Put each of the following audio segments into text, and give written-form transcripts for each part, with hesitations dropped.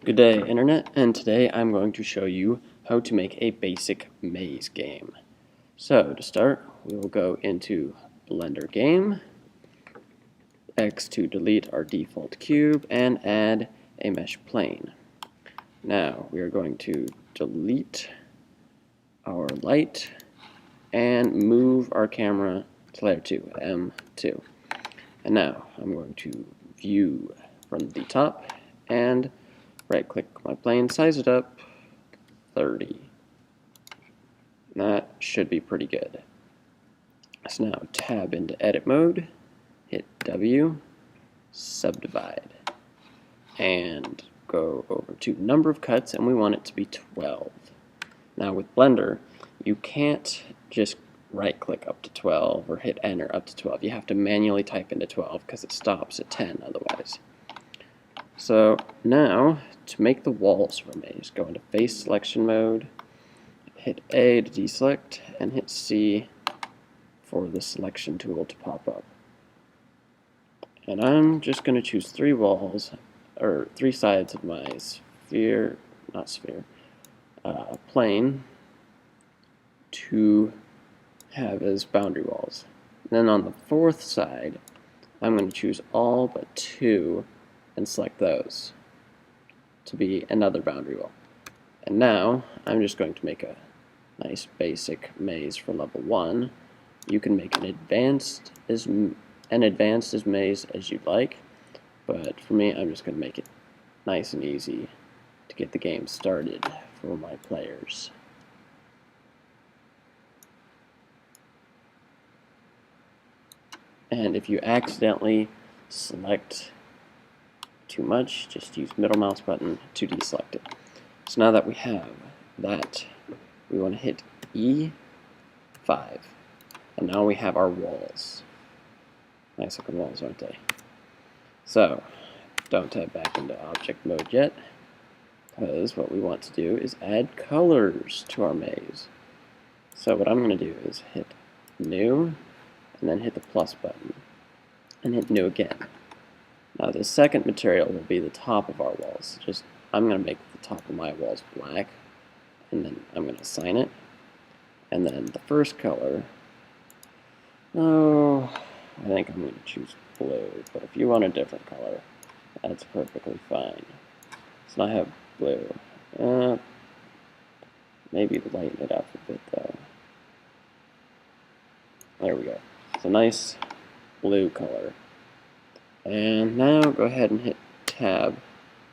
Good day, Internet, and today I'm going to show you how to make a basic maze game. So, to start, we will go into Blender Game, X to delete our default cube, and add a mesh plane. Now, we are going to delete our light and move our camera to layer 2, M2. And now, I'm going to view from the top and right click my plane, size it up 30. That should be pretty good. So now tab into edit mode, hit W, subdivide, and go over to number of cuts, and we want it to be 12. Now with Blender, you can't just right click up to 12 or hit enter up to 12. You have to manually type into 12 because it stops at 10 otherwise. So now, to make the walls for a maze, go into face selection mode, hit A to deselect, and hit C for the selection tool to pop up. And I'm just going to choose 3 walls, or 3 sides of my plane to have as boundary walls. And then on the 4th side, I'm going to choose all but 2 and select those to be another boundary wall. And now, I'm just going to make a nice basic maze for level 1. You can make an advanced as maze as you'd like, but for me, I'm just going to make it nice and easy to get the game started for my players. And if you accidentally select too much, just use middle mouse button to deselect it. So now that we have that, we want to hit E5, and now we have our walls. Nice looking walls, aren't they? So, don't tab back into object mode yet, because what we want to do is add colors to our maze. So what I'm going to do is hit new, and then hit the plus button, and hit new again. Now the second material will be the top of our walls. I'm going to make the top of my walls black, and then I'm going to assign it. And then the first color, I think I'm going to choose blue, but if you want a different color, that's perfectly fine. So I have blue. Maybe lighten it up a bit though. There we go. It's a nice blue color. And now go ahead and hit tab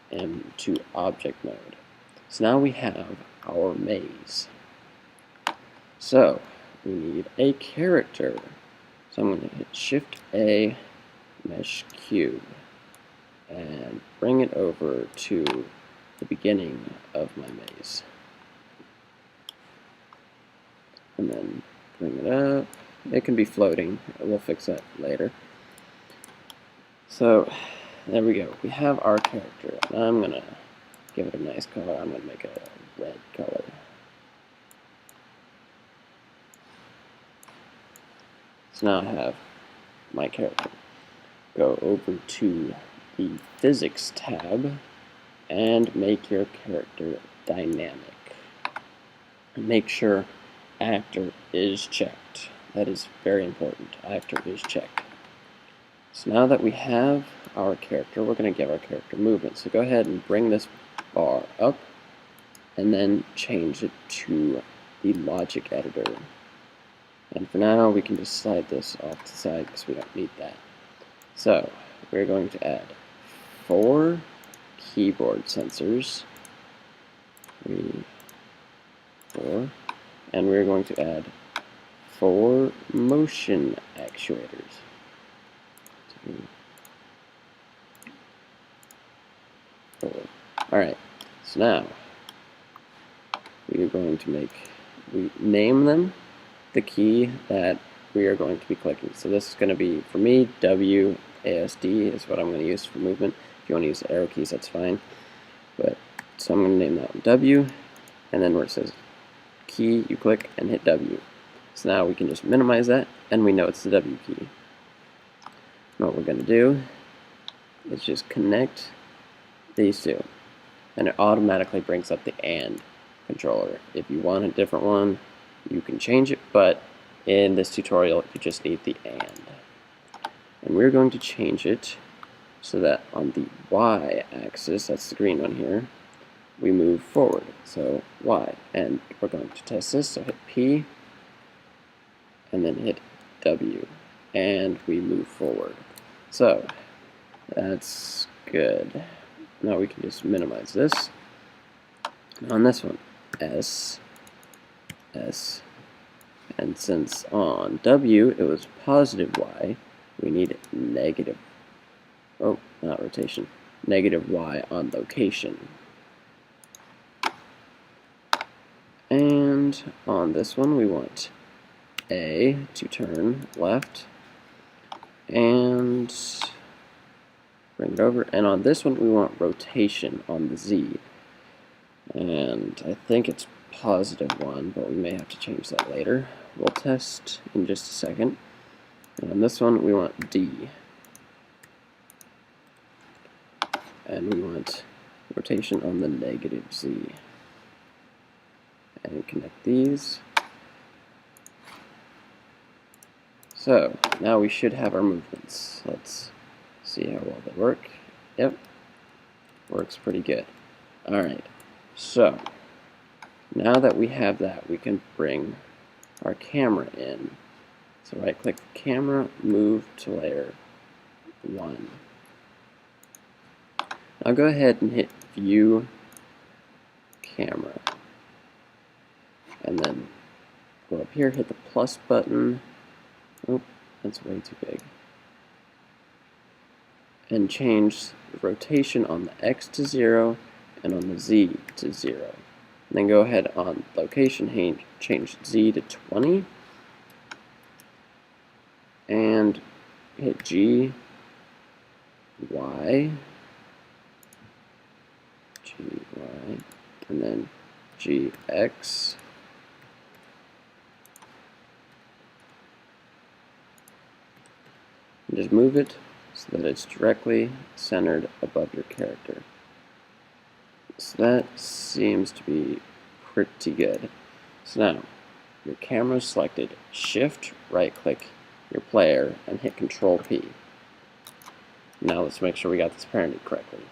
into object mode. So now we have our maze. So we need a character. So I'm going to hit Shift A, Mesh Cube, and bring it over to the beginning of my maze. And then bring it up. It can be floating. We'll fix that later. So there we go. We have our character. And I'm going to give it a nice color. I'm going to make it a red color. So now I have my character. Go over to the Physics tab and make your character dynamic. And make sure Actor is checked. That is very important. Actor is checked. So now that we have our character, we're going to give our character movement. So go ahead and bring this bar up and then change it to the logic editor. And for now, we can just slide this off to the side because we don't need that. So, we're going to add 4 keyboard sensors. 4. And we're going to add 4 motion actuators. 2, 4. Alright, so now, we are going to name them the key that we are going to be clicking. So this is going to be, for me, WASD is what I'm going to use for movement. If you want to use the arrow keys, that's fine. So I'm going to name that one W, and then where it says key, you click and hit W. So now we can just minimize that, and we know it's the W key. And what we're going to do is just connect these two. and it automatically brings up the AND controller. If you want a different one, you can change it, but in this tutorial, you just need the AND. And we're going to change it so that on the Y-axis, that's the green one here, we move forward. So Y, and we're going to test this, so hit P, and then hit W, and we move forward. So that's good. Now we can just minimize this. On this one, S, S, and since on W it was positive Y, we need negative, oh, not rotation, negative Y on location. And on this one we want A to turn left, and bring it over, and on this one we want rotation on the Z, and I think it's positive 1, but we may have to change that later. We'll test in just a second. And on this one we want D, and we want rotation on the negative Z, and connect these. So now we should have our movements. Let's see how well they work. Yep, works pretty good. Alright, so now that we have that, we can bring our camera in. So right click the camera, move to layer 1. Now go ahead and hit view camera, and then go up here, hit the plus button. Oh, that's way too big. And change the rotation on the X to 0 and on the Z to 0. And then go ahead on location, change Z to 20, and hit G, Y, G, Y, and then G, X, and just move it so that it's directly centered above your character. So that seems to be pretty good. So now, your camera is selected, shift right click your player and hit Control P. Now let's make sure we got this parented correctly.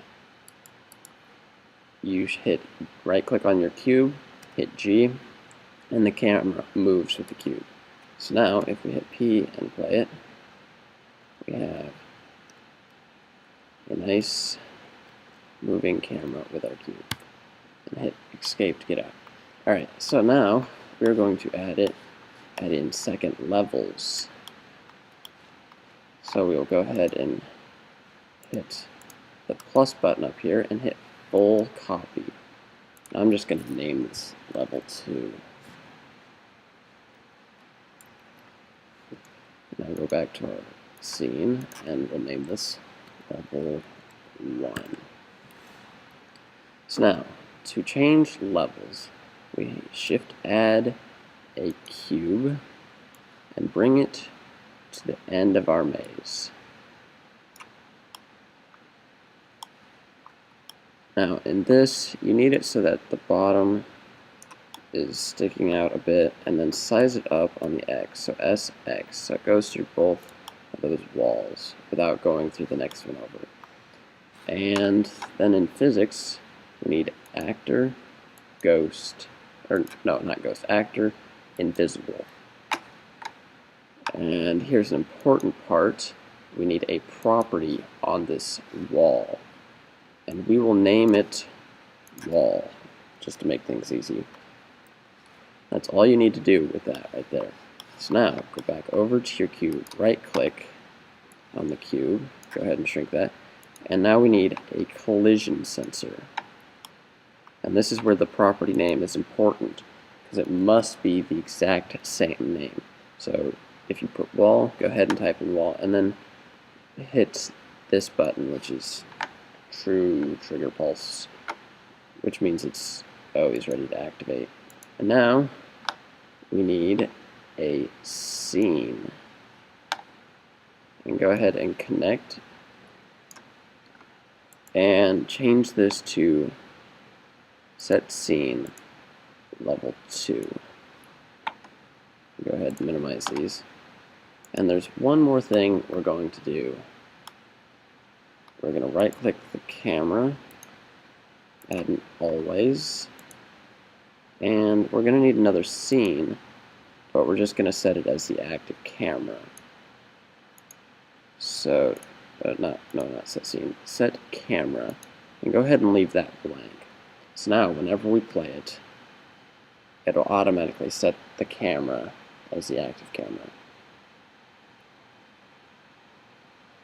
You hit right click on your cube, hit G, and the camera moves with the cube. So now if we hit P and play it, we have a nice moving camera with our cube. And hit escape to get out. Alright, so now we're going to add in second levels. So we'll go ahead and hit the plus button up here and hit full copy. Now I'm just going to name this level 2. Now go back to our scene and we'll name this level 1. So now, to change levels, we shift add a cube and bring it to the end of our maze. Now in this, you need it so that the bottom is sticking out a bit, and then size it up on the X, so SX, so it goes through both of those walls without going through the next one over. And then in physics, we need actor, ghost, or no, not ghost, actor, invisible. And here's an important part. We need a property on this wall, and we will name it wall, just to make things easy. That's all you need to do with that right there. So now, go back over to your cube, right click on the cube, go ahead and shrink that, and now we need a collision sensor. And this is where the property name is important, because it must be the exact same name. So if you put wall, go ahead and type in wall, and then hit this button, which is true trigger pulse, which means it's always ready to activate. And now we need a scene. And go ahead and connect and change this to set scene, level 2. Go ahead and minimize these. And there's one more thing we're going to do. We're going to right click the camera, add an always, and we're going to need another scene, but we're just going to set it as the active camera. So, not set scene, set camera, and go ahead and leave that blank. So now, whenever we play it, it'll automatically set the camera as the active camera.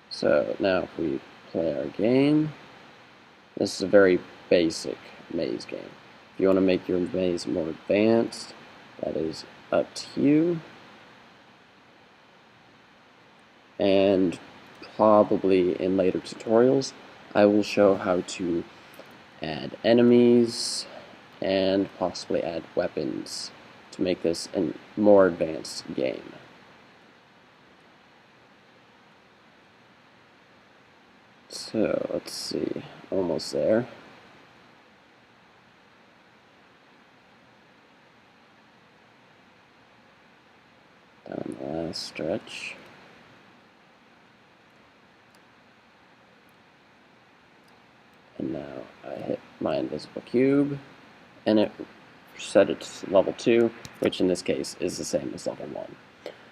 So now if we play our game, this is a very basic maze game. If you want to make your maze more advanced, that is up to you. And probably in later tutorials, I will show how to add enemies and possibly add weapons to make this a more advanced game. So let's see, almost there. Down the last stretch. And now I hit my invisible cube, and it set it to level 2, which in this case is the same as level 1.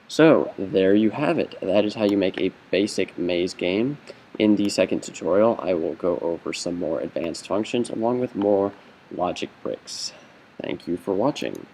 So there you have it. That is how you make a basic maze game. In the second tutorial, I will go over some more advanced functions along with more logic bricks. Thank you for watching.